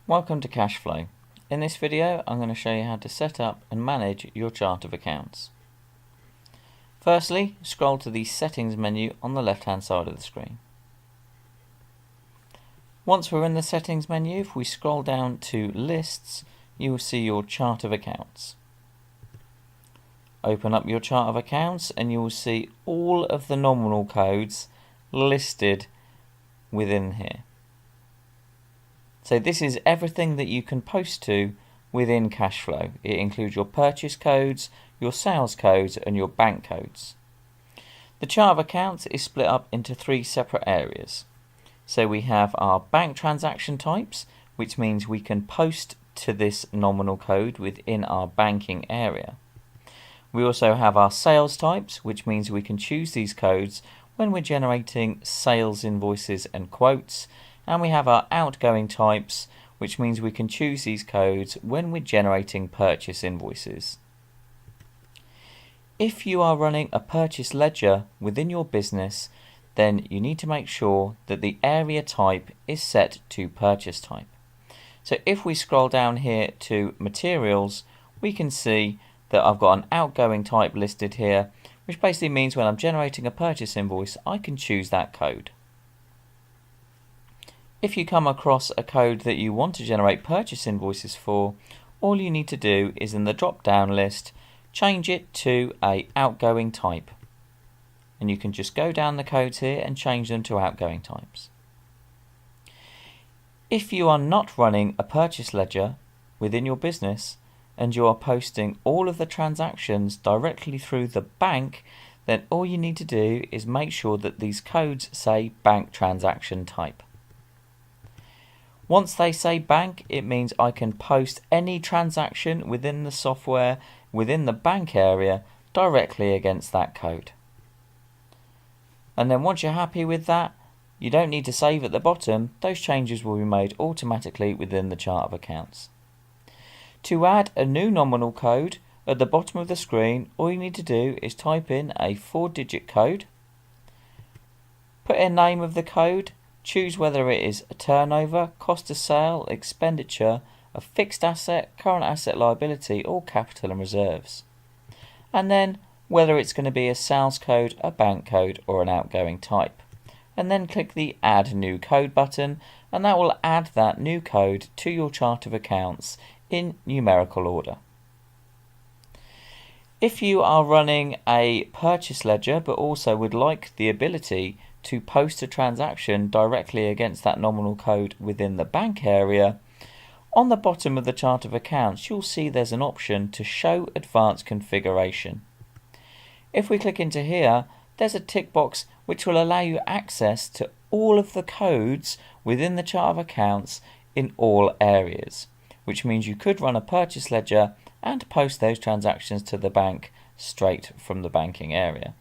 Welcome to Cashflow. In this video I'm going to show you how to set up and manage your chart of accounts. Firstly, scroll to the settings menu on the left hand side of the screen. Once we're in the settings menu, if we scroll down to lists, you will see your chart of accounts. Open up your chart of accounts and you will see all of the nominal codes listed within here. So this is everything that you can post to within Cashflow. It includes your purchase codes, your sales codes and your bank codes. The chart of accounts is split up into three separate areas. So we have our bank transaction types, which means we can post to this nominal code within our banking area. We also have our sales types, which means we can choose these codes when we're generating sales invoices and quotes. And we have our outgoing types, which means we can choose these codes when we're generating purchase invoices. If you are running a purchase ledger within your business, then you need to make sure that the area type is set to purchase type. So if we scroll down here to materials, we can see that I've got an outgoing type listed here, which basically means when I'm generating a purchase invoice, I can choose that code. If you come across a code that you want to generate purchase invoices for, all you need to do is in the drop-down list, change it to an outgoing type. And you can just go down the codes here and change them to outgoing types. If you are not running a purchase ledger within your business and you are posting all of the transactions directly through the bank, then all you need to do is make sure that these codes say bank transaction type. Once they say bank, it means I can post any transaction within the software, within the bank area, directly against that code. And then once you're happy with that, you don't need to save at the bottom. Those changes will be made automatically within the chart of accounts. To add a new nominal code, at the bottom of the screen, all you need to do is type in a 4-digit code, put in name of the code, choose whether it is a turnover, cost of sale, expenditure, a fixed asset, current asset liability, or capital and reserves. And then whether it's going to be a sales code, a bank code, or an outgoing type. And then click the Add New Code button, and that will add that new code to your chart of accounts in numerical order. If you are running a purchase ledger but also would like the ability to post a transaction directly against that nominal code within the bank area, on the bottom of the chart of accounts you'll see there's an option to show advanced configuration. If we click into here, there's a tick box which will allow you access to all of the codes within the chart of accounts in all areas, which means you could run a purchase ledger and post those transactions to the bank straight from the banking area.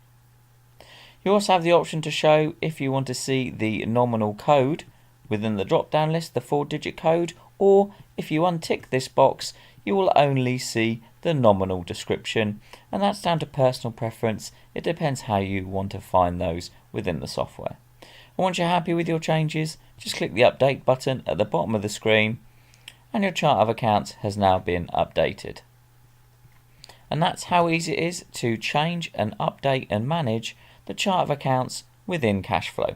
You also have the option to show if you want to see the nominal code within the drop-down list, the 4-digit code, or if you untick this box, you will only see the nominal description, and that's down to personal preference. It depends how you want to find those within the software. And once you're happy with your changes, just click the update button at the bottom of the screen, and your chart of accounts has now been updated. And that's how easy it is to change and update and manage the chart of accounts within Cashflow.